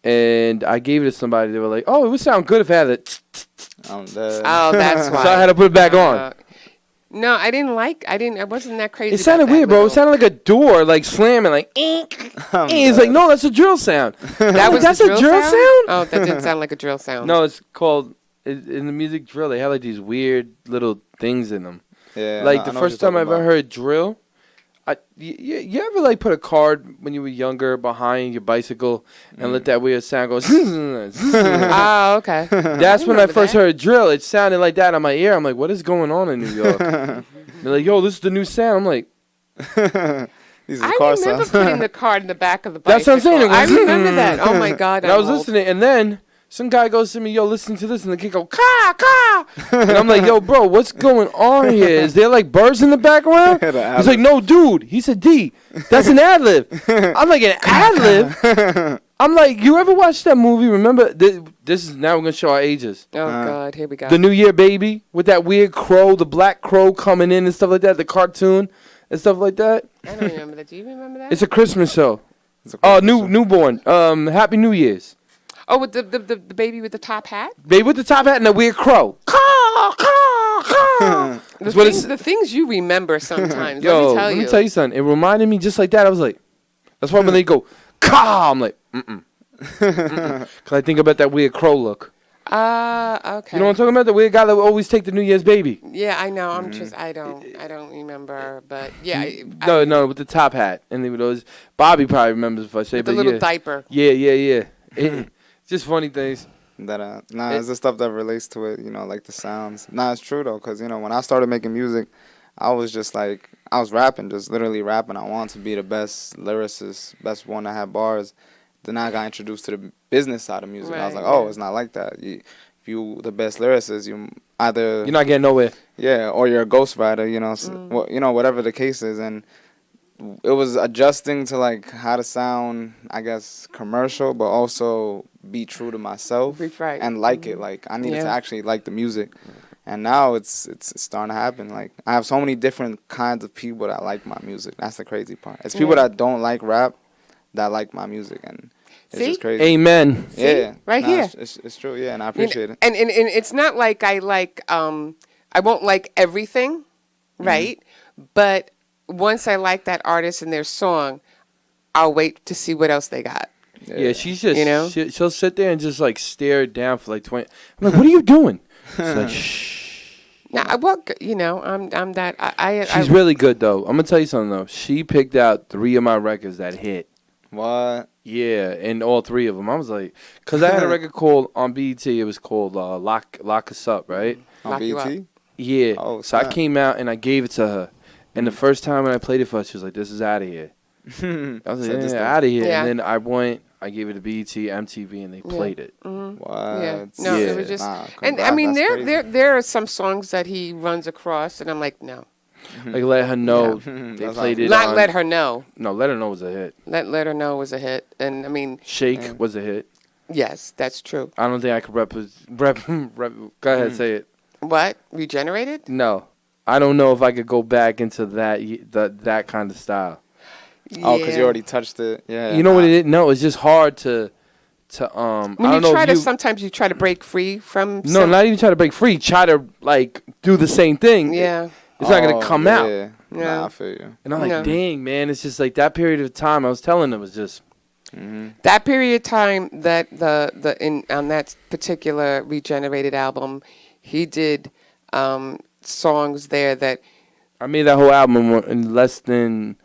and I gave it to somebody. They were like, "Oh, it would sound good if it had it." Oh, that's why. So I had to put it back on. No, I wasn't that crazy. It sounded weird, bro. It sounded like a door, like slamming, like. It's like, no, that's a drill sound. That's a drill sound. Oh, that didn't sound like a drill sound. No, it's called in the music drill. They have like these weird little things in them. Yeah. Like the first time I ever heard drill, you ever like put a card when you were younger behind your bicycle and let that weird sound go? Oh, okay. That's when I first heard drill. It sounded like that on my ear. I'm like, what is going on in New York? They're like, yo, this is the new sound. I'm like, these are I car remember sounds. putting the card in the back of the bicycle. That's what I'm saying. I remember that. Oh my God. And I was listening, and then some guy goes to me, yo, listen to this, and the kid go, ka, ka. And I'm like, yo, bro, what's going on here? Is there like birds in the background? He's like, no, dude. He said, D, that's an ad-lib. I'm like, an ad-lib? I'm like, you ever watched that movie? Remember, this is now we're going to show our ages. Oh, God, here we go. The New Year Baby with that weird crow, the black crow coming in and stuff like that, the cartoon and stuff like that. I don't remember that. Do you remember that? It's a Christmas show. Newborn. Happy New Year's. Oh, with the baby with the top hat? Baby with the top hat and the weird crow. The things you remember sometimes. Yo, let me tell you something. It reminded me just like that. I was like, that's why when they go, I'm like, Because I think about that weird crow look. Okay. You know what I'm talking about? The weird guy that would always take the New Year's baby. Yeah, I know. I don't remember, but yeah. No, with the top hat. And they would always, Bobby probably remembers if I say, with but the little diaper. Yeah. Just funny things. It's the stuff that relates to it, like the sounds. It's true though, because when I started making music, I was just like, I was rapping, just literally rapping. I wanted to be the best lyricist, best one that had bars. Then I got introduced to the business side of music. I was like, oh, it's not like that. If you the best lyricist, you're not getting nowhere. Yeah, or you're a ghostwriter, whatever the case is. And it was adjusting to like how to sound, I guess, commercial, but also be true to myself and like it. Like I needed to actually like the music, and now it's starting to happen. Like I have so many different kinds of people that like my music. That's the crazy part. It's people that don't like rap that like my music, and it's just crazy. Amen. Yeah, here. It's true. Yeah, and I appreciate it. And it's not like I like I won't like everything, right? But once I like that artist and their song, I'll wait to see what else they got. Yeah, she's just, she'll sit there and just like stare down for like 20. I'm like, what are you doing? She's like, shh. Nah, I'm that. She's really good though. I'm gonna tell you something though. She picked out 3 of my records that hit. What? Yeah, and all 3 of them. I was like, because I had a record called on BET. It was called Lock Us Up, right? On BET? Yeah. Oh, so I came out and I gave it to her. And the first time when I played it for her, she was like, this is out of here. I was like, out of here. Yeah. And then I gave it to BET, MTV, and they played it. What? Yeah. No, it was just, and I mean, there are some songs that he runs across, and I'm like, no. Like Let Her Know. Yeah. They played it. Not Let Her Know. No, Let Her Know was a hit. Let Her Know was a hit, and I mean, Shake was a hit. yes, that's true. I don't think I could go ahead, say it. What? Regenerated? No, I don't know if I could go back into that kind of style. Oh, because you already touched it. Yeah. You know what it is? No, it's just hard to When I don't know. Sometimes you try to break free from. No, not even try to break free. Try to like do the same thing. Yeah. It's not gonna come out. Yeah. Nah, I feel you. And I'm like, dang, man, it's just like that period of time. I was telling them was just that period of time that on that particular Regenerated album, he did songs there that I made that whole album in less than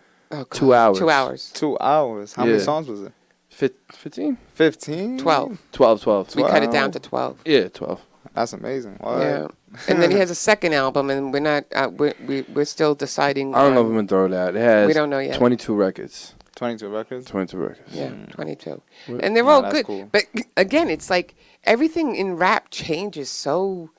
2 hours. 2 hours. 2 hours. How many songs was it? 15? 15? 12. 12. We cut it down to 12. Yeah, 12. That's amazing. Wow. Yeah. And then he has a second album, and we're not. We're still deciding. I don't know if I'm gonna throw that. It has. We don't know yet. 22 records. 22 records. 22 records. Yeah, 22. And they're all good. Cool. But again, it's like everything in rap changes so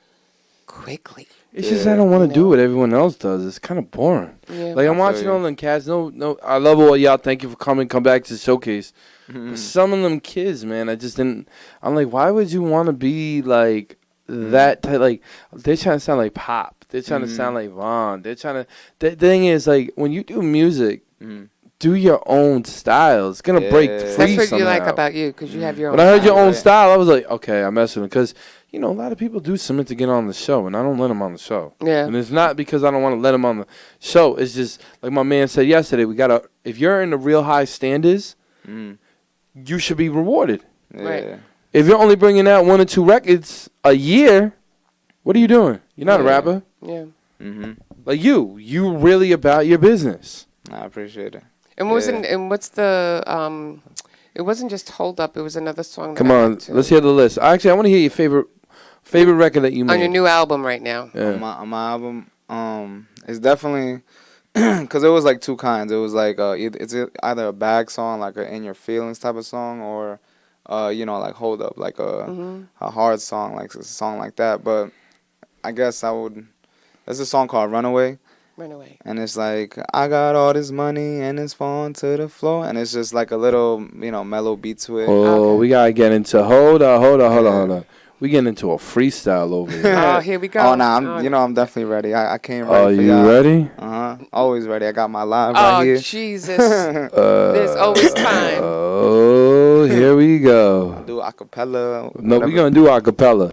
quickly. It's just I don't want to do what everyone else does. It's kind of boring. Yeah. Like I'm watching all them cats. No. I love all y'all. Thank you for coming. Come back to the showcase. But some of them kids, man, I just didn't. I'm like, why would you want to be like that? Like they're trying to sound like pop. They're trying to sound like Vaughn. They're trying to. The thing is, like when you do music, do your own style. It's gonna break free. That's what somehow. you like about you, because you have your own. When I heard your own style, I was like, okay, I'm messing with it. Because you know, a lot of people do submit to get on the show, and I don't let them on the show. Yeah. And it's not because I don't want to let them on the show. It's just like my man said yesterday. We gotta. If you're in the real high standards, you should be rewarded. Yeah. Right. If you're only bringing out 1 or 2 records a year, what are you doing? You're not a rapper. Yeah. Like you really about your business. I appreciate it. And what's the it wasn't just Hold Up, it was another song. Come on, let's hear the list. Actually, I want to hear your favorite record that you made. On your new album right now. Yeah. On my album, it's definitely because it was like 2 kinds. It was like it's either a bag song, like a in your feelings type of song, or like Hold Up, like a hard song, like a song like that. But I guess there's a song called Runaway. Runaway. And it's like, I got all this money and it's falling to the floor. And it's just like a little, mellow beat to it. Oh, we got to get into, hold on. We getting into a freestyle over here. Oh, here we go. Oh, nah, I'm definitely ready. I came ready for you y'all. Ready? Uh-huh. Always ready. I got my live right here. Oh, Jesus. There's always time. Oh, here we go. Do acapella. No, we're going to do acapella.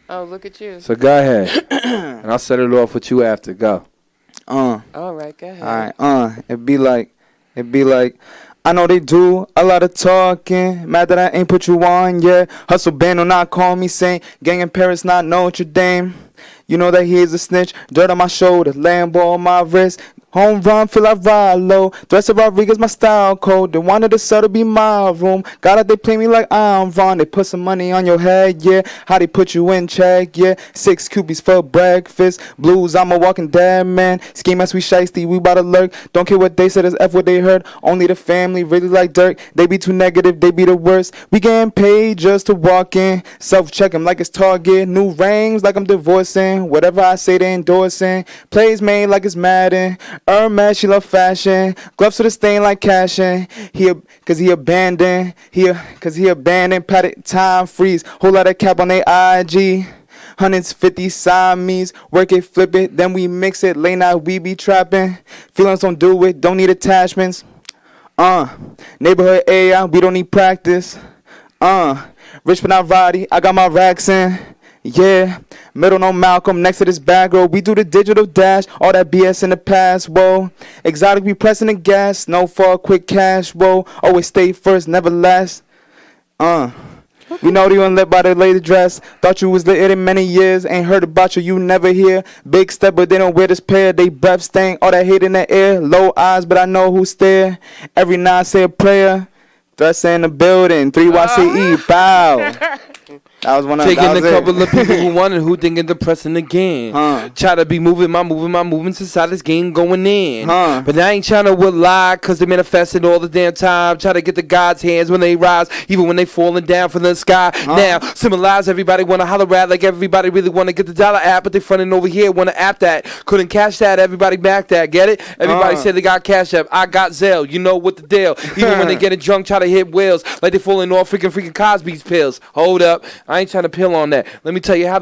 Oh, look at you. So go ahead. And I'll set it off with you after. Go. All right, go ahead. All right, it'd be like, I know they do a lot of talking, mad that I ain't put you on yet. Hustle band will not call me saying, gang in Paris not Notre Dame. You know that he is a snitch, dirt on my shoulder, Lambo on my wrist. Home run, feel like ride low. Dress of Rodriguez, my style code. They wanted the cell to be my room. Got it, they play me like I'm Ron. They put some money on your head, yeah. How they put you in check, yeah. 6 cubies for breakfast. Blues, I'm a walking dead man. Scheme as we shiesty, we bout to lurk. Don't care what they said, it's F what they heard. Only the family really like Dirk. They be too negative, they be the worst. We getting paid just to walk in. Self-check 'em like it's Target. New rings like I'm divorcing. Whatever I say, they endorsing. Plays made like it's Madden. Hermes, she love fashion. Gloves with a stain like cashing. Cause he abandoned. Cause he abandoned. Padded time freeze. Whole lot of cap on they IG. 150 Siamese. Work it, flip it. Then we mix it. Late night we be trapping. Feelings don't do it. Don't need attachments. Neighborhood area. We don't need practice. Rich but not Roddy. I got my racks in. Yeah, middle no Malcolm, next to this bag roll. We do the digital dash, all that BS in the past, whoa. Exotic, we pressing the gas, no fall, quick cash, whoa. Always stay first, never last. You know you ain't lit by the lady dress. Thought you was lit in many years, ain't heard about you never hear. Big step, but they don't wear this pair. They breath stank, all that hate in the air. Low eyes, but I know who stare. Every night I say a prayer. Threats in the building, 3.Y.C.E.E. Bow. That was one of taking that a was couple it. of people who wanted, who thinking depressing again. Try to be moving my movements inside this game going in. But I ain't trying to lie, cause they manifesting all the damn time. Try to get to God's hands when they rise, even when they falling down from the sky. Now, symbolize everybody wanna holler at, like everybody really wanna get the dollar app, but they fronting over here, wanna app that. Couldn't cash that, everybody back that, get it? Everybody said they got cash app, I got Zelle, you know what the deal. Even when they getting drunk, try to hit wheels, like they falling off freaking Cosby's pills. Hold up, I ain't trying to pill on that. Let me tell you how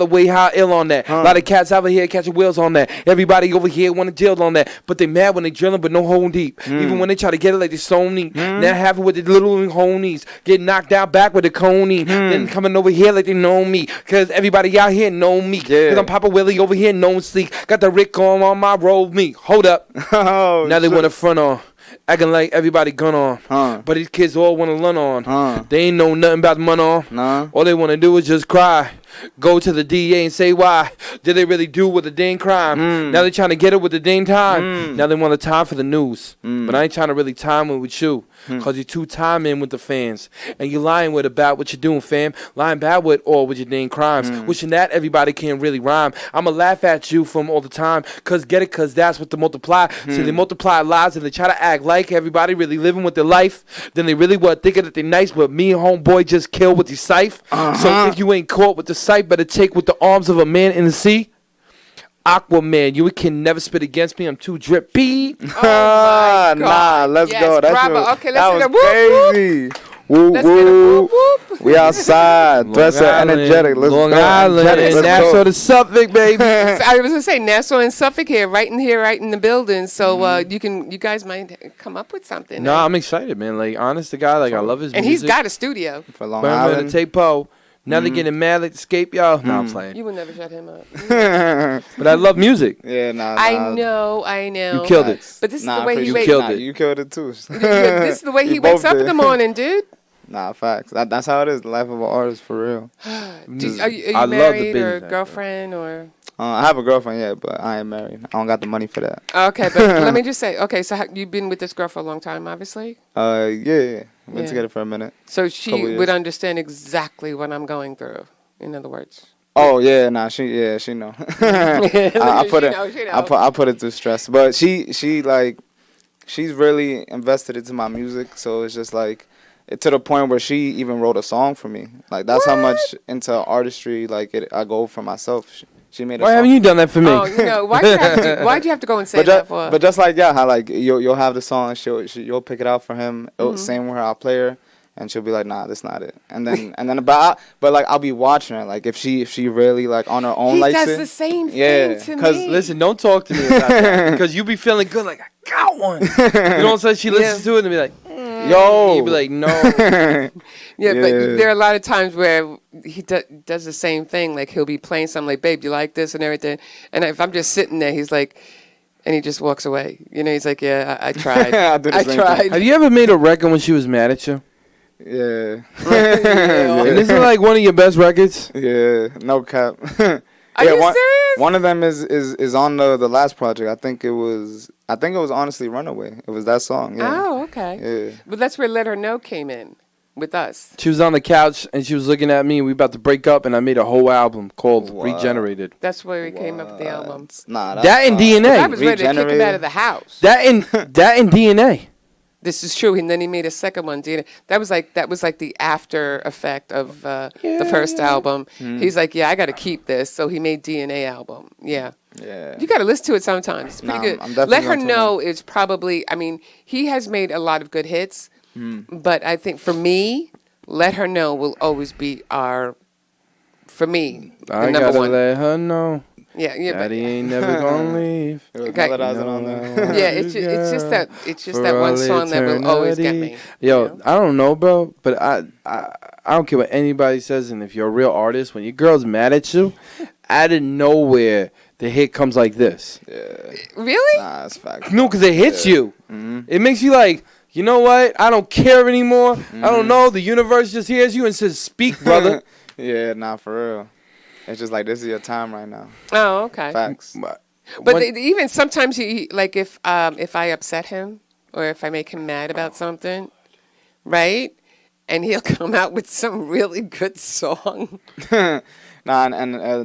ill on that. A lot of cats over here catching wheels on that. Everybody over here want to deal on that, but they mad when they drilling, but no hole deep. Even when they try to get it, like they so neat. Now half with the little hole knees, get knocked down back with the coney. Then coming over here like they know me, cause everybody out here know me. Cause I'm Papa Willie over here, known sleek. Got the Rick on my road me. Hold up. Now they want to front on. Acting like everybody gun on. But these kids all want to run on. They ain't know nothing about the money on. All they want to do is just cry. Go to the DA and say why. Did they really do with the dang crime? Now they trying to get it with the dang time. Now they want the time for the news. But I ain't trying to really time it with you. Cause you too time in with the fans. And you lying with about what you doing, fam. Lying bad with all with your dang crimes. Wishing that everybody can really rhyme. I'ma laugh at you from all the time. Cause get it, cause that's what they multiply. So they multiply lies and they try to act like everybody really living with their life. Then they really what thinking that they nice, but me and homeboy just killed with the scythe. So if you ain't caught with the sight, better take with the arms of a man in the sea. Aquaman, you can never spit against me. I'm too drippy. Nah, let's go. That's bravo. Okay, that let's was crazy. Woo, woo. We outside. Dress energetic. Let's Long go. Island, Energetic. Let's Nassau go. to Suffolk, baby. So I was gonna say Nassau and Suffolk here, right in the building. So you guys might come up with something. No, I'm excited, man. Like, honest to God, like I love his and music. he's got a studio. For Long Burn Island. the Tapo. Now they're getting mad like Escape, y'all. No, I'm playing. You would never shut him up. But I love music. Yeah, nah. I know. You killed it. But this is the way he you wakes killed up. it. You killed it too. This is the way he We wakes both up in did. the morning, dude. Nah, facts. That's how it is. The life of an artist, for real. Are you I love the married or business, girlfriend or? I have a girlfriend, yeah, but I ain't married. I don't got the money for that. Okay, but let me just say, okay, so you've been with this girl for a long time, obviously? Yeah. Been Yeah. together for a minute. So Couple she years. would understand exactly what I'm going through, in other words. Oh yeah, nah, she know. I put I put it through stress, but she like she's really invested into my music, so it's just like to the point where she even wrote a song for me. Like that's how much into artistry I go for myself. She made a Why song. haven't you done that for me? Oh, why'd you have to go and say that for? But just like how like you'll have the song, you'll pick it out for him. Same with her, I'll play her. And she'll be like, nah, that's not it. And then but like I'll be watching her, like if she really like on her own likes it. He does the same thing to me. Cause listen, don't talk to me about that because you be feeling good, like I got one. You know what I'm saying? She listens to it and be like, yo. You be like, no. Yeah, but there are a lot of times where he does the same thing. Like he'll be playing something like, babe, do you like this and everything? And if I'm just sitting there, he's like, and he just walks away. You know, he's like, yeah, I tried. I tried. Have you ever made a record when she was mad at you? Yeah. And this is like one of your best records? Yeah, no cap. Are you serious? One of them is on the last project. I think it was honestly Runaway. It was that song. Yeah. Oh, okay. Yeah. But that's where Let Her Know came in with us. She was on the couch and she was looking at me and we about to break up and I made a whole album called Regenerated. That's where we came up with the album. Nah, that and DNA. I was ready to kick him out of the house. That and DNA. This is true, and then he made a second one. DNA. That was like the after effect of the first album. He's like, yeah, I got to keep this, so he made DNA album. Yeah. You got to listen to it sometimes. It's pretty good. Let Her Know is probably. I mean, he has made a lot of good hits, but I think for me, Let Her Know will always be the I number gotta one. let her know. Yeah, Daddy ain't never gonna leave. Okay. Yeah, it's just that one all song that will always get me. Yo, you know? I don't know, bro, but I don't care what anybody says, and if you're a real artist, when your girl's mad at you, out of nowhere, the hit comes like this. Yeah. Really? Nah, it's fact. No, because it hits you. It makes you like, you know what? I don't care anymore. I don't know. The universe just hears you and says, speak, brother. Yeah, nah, for real. It's just like, this is your time right now. Oh, okay. Facts. But even sometimes like if I upset him or if I make him mad about something, right? and he'll come out with some really good song. and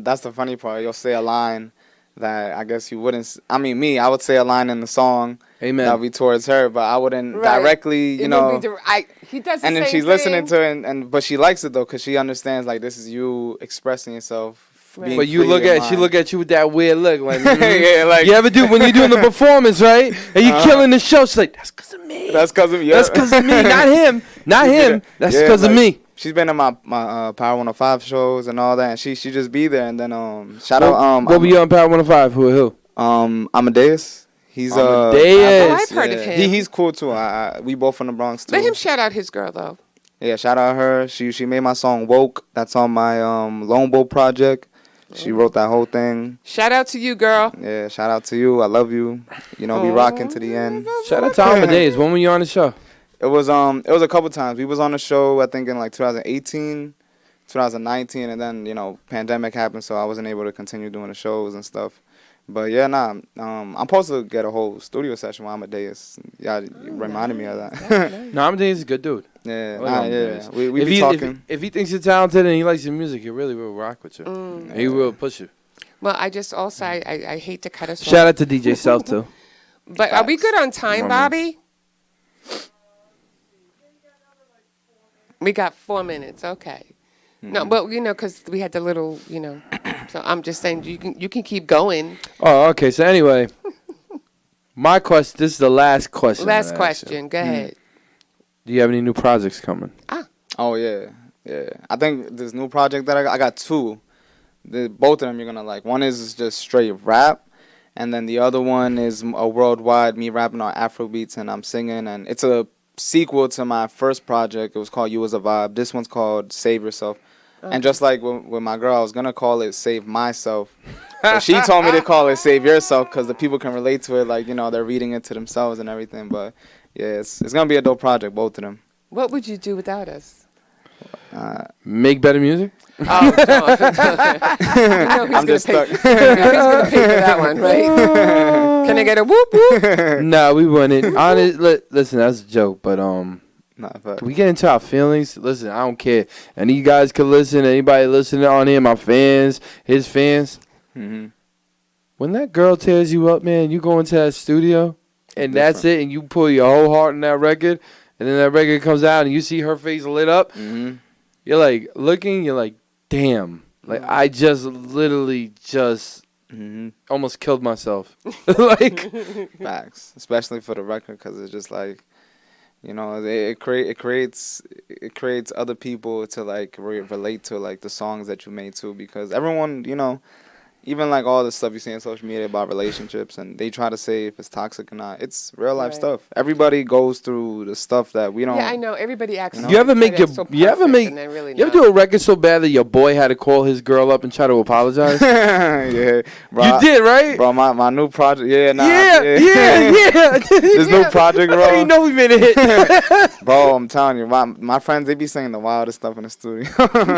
that's the funny part. You'll say a line that I guess you wouldn't. I mean, me, I would say a line in the song. Amen. That would be towards her, but I wouldn't directly, He does the and then same she's listening thing. to it, but she likes it though, because she understands like this is you expressing yourself. Right. But you look at, she look at you with that weird look, like, yeah, like you ever do when you're doing the performance, right? And you killing the show. She's like, that's because of me. That's because of you. That's because of me, not him, not him. That's Yeah, because of me. She's been in my Power 105 shows and all that, and she just be there. And then shout out What were you on Power 105? Who? Amadeus. He's Amadeus. I've heard of him. He's cool too. We both from the Bronx too. Let him shout out his girl though. Yeah, shout out her. She made my song Woke. That's on my Lone Boat project. She wrote that whole thing. Shout out to you, girl. Yeah, shout out to you. I love you. You know, we rocking to the end. Shout out to Amadeus. When were you on the show? It was a couple times. We was on the show I think in like 2018, 2019, and then pandemic happened, so I wasn't able to continue doing the shows and stuff. But yeah, I'm supposed to get a whole studio session with Amadeus. Yeah, you reminded me of that. No, Amadeus is a good dude. Yeah. We be talking. If he thinks you're talented and he likes your music, he really will rock with you. He will push you. Well, I just also I hate to cut us off. Shout out to DJ Self too. But are we good on time, Bobby? We got 4 minutes. Okay. No, but because we had the little, So I'm just saying you can keep going. Oh, okay. So anyway, my question. This is the last question. Last question. Go ahead. Do you have any new projects coming? Oh yeah. I think this new project that I got two. Both of them you're gonna like. One is just straight rap, and then the other one is a worldwide me rapping on Afro beats and I'm singing, and it's a sequel to my first project. It was called You Was a Vibe. This one's called Save Yourself. And just like with my girl, I was gonna call it Save Myself, but she told me to call it Save Yourself because the people can relate to it, like they're reading it to themselves and everything. But yeah, it's gonna be a dope project, both of them. What would you do without us? Make better music. Oh, I'm just stuck. He's gonna pay for that one, right? Can I get a whoop whoop? No, we wouldn't. Listen, that's a joke, but Can we get into our feelings? Listen, I don't care. Any of you guys could listen. Anybody listening on here, my fans, his fans. Mm-hmm. When that girl tears you up, man, you go into that studio, and that's it, and you pull your whole heart in that record, and then that record comes out, and you see her face lit up. Mm-hmm. You're like, looking, you're like, damn. Like, I just literally almost killed myself. Like, facts. Especially for the record, because it's just like, it creates other people to like relate to like the songs that you made too, because everyone even like all the stuff you see on social media about relationships, and they try to say if it's toxic or not. It's real life stuff. Everybody goes through the stuff that we don't. Yeah, I know. Everybody acts. You ever do a record so bad that your boy had to call his girl up and try to apologize? Yeah, bro. You did, right? Bro, my new project. Yeah, yeah. This new project, bro. You know we made a hit. Bro, I'm telling you, my friends, they be saying the wildest stuff in the studio.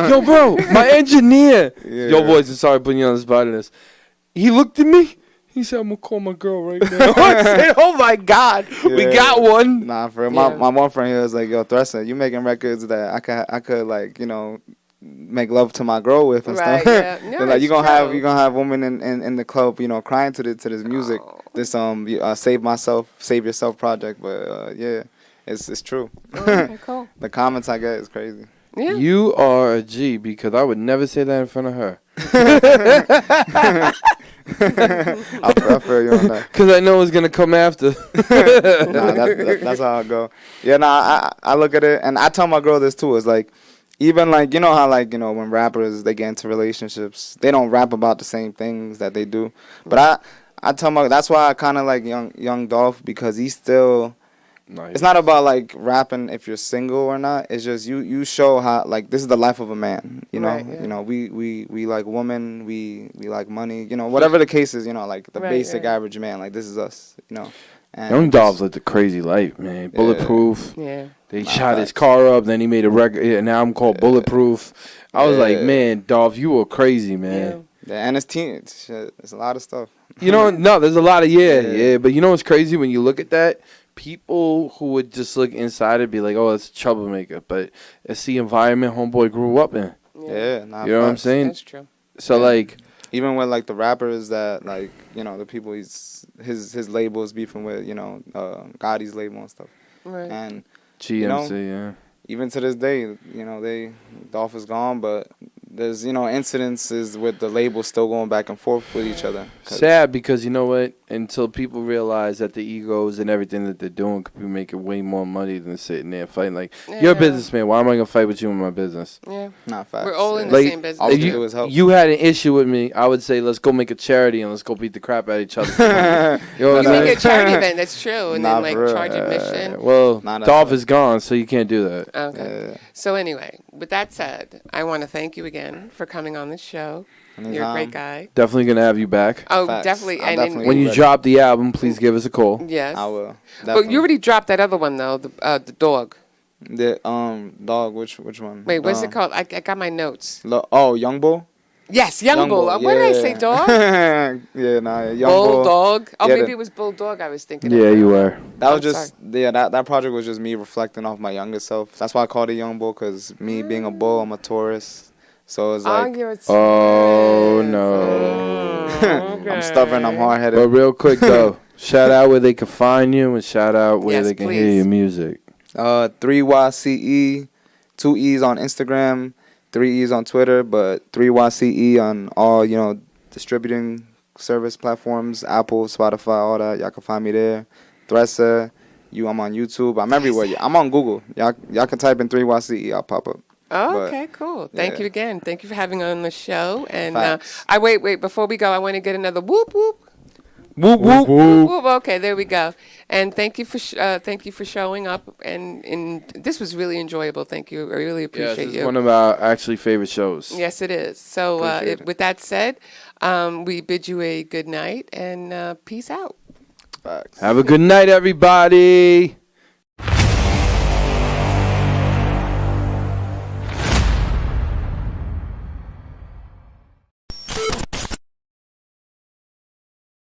Yo, bro, my engineer. Yo, boys, I'm sorry putting you on the spot in this. He looked at me. He said, I'm going to call my girl right now. I said, oh, my God. Yeah. We got one. Nah, for real. My one friend here was like, yo, Thresson, you making records that I could like, make love to my girl with and stuff. Yeah. No, like, you're going to have women in the club, crying to this music. This Save Yourself project. But, yeah, it's true. Okay, cool. The comments I get is crazy. Yeah. You are a G, because I would never say that in front of her. I feel you on that. Because I know it's going to come after. That's how I go. Yeah, I look at it, and I tell my girl this too. It's like, even like, how like, when rappers, they get into relationships, they don't rap about the same things that they do. But I tell my, that's why I kind of like young Dolph, because he's still... Nice. It's not about like rapping if you're single or not. It's just you show how like this is the life of a man. Right, yeah. We like women. We like money. Whatever the case is. Like the basic average man. Like this is us. And Young Dolph lived a crazy life, man. Bulletproof. Yeah. They shot his car up. Then he made a record. Yeah, now I'm called Bulletproof. I was like, man, Dolph, you were crazy, man. Yeah, and it's it's a lot of stuff. No, there's a lot of but what's crazy when you look at that. people who would just look inside and be like, "Oh, it's a troublemaker," but it's the environment homeboy grew up in. Yeah, you know what I'm saying? That's true. So like, even with like the rappers that like the people his labels beefing with, Gotti's label and stuff, Right. and GMC, yeah. Even to this day, Dolph is gone, but there's incidences with the labels still going back and forth with each other. Sad because you know what? Until people realize that the egos and everything that they're doing could be making way more money than sitting there fighting. Like, you're a businessman. Why am I gonna fight with you in my business? Yeah, not facts. We're all in the Like, same business. All we can do is help. You had an issue with me, I would say let's go make a charity and let's go beat the crap out of each other. You know what You I'm make saying? a charity event. That's true, and then like for real. charge admission. Well, Not Dolph that. is gone, so you can't do that. Okay. So anyway, with that said, I want to thank you again for coming on the show. You're a great guy. Definitely gonna have you back. Oh, Facts. definitely. I'll And definitely When you drop the album, please give us a call. yes, I will. But Definitely. you already dropped that other one though, the dog. The dog. Which one? Wait, what's it called? I got my notes. Young Bull. Yes, Young Bull. What did I say, dog? Yeah, nah, Young Bull. Bulldog. Oh, Yeah, maybe it was Bulldog. I was thinking. Yeah, of. you were. That was I'm just that project was just me reflecting off my younger self. That's why I called it Young Bull, because me being a bull, I'm a Taurus. So it's like, you're a Oh Taurus. no. I'm stubborn, I'm hard But headed. real quick though, shout out where they can find you and shout out where Yes, they can hear please. your music. 3.Y.C.E.E, 2 E's on Instagram, 3 E's on Twitter, but 3.Y.C.E.E on all distributing service platforms, Apple, Spotify, all that. Y'all can find me there. Thresser, I'm on YouTube. I'm everywhere. I'm on Google. Y'all can type in 3.Y.C.E.E. I'll pop up. Oh, But, okay, cool. Thank yeah. you again. Thank you for having on the show. And Facts. I wait. Before we go, I want to get another whoop whoop. Whoop whoop Whoop, whoop. Okay, there we go. And thank you for showing up. And this was really enjoyable. Thank you. I really Yeah, appreciate this is you. one of our actually favorite shows. Yes, it is. So Appreciate it. with that said, we bid you a good night and peace out. Facts. Have a good night, everybody.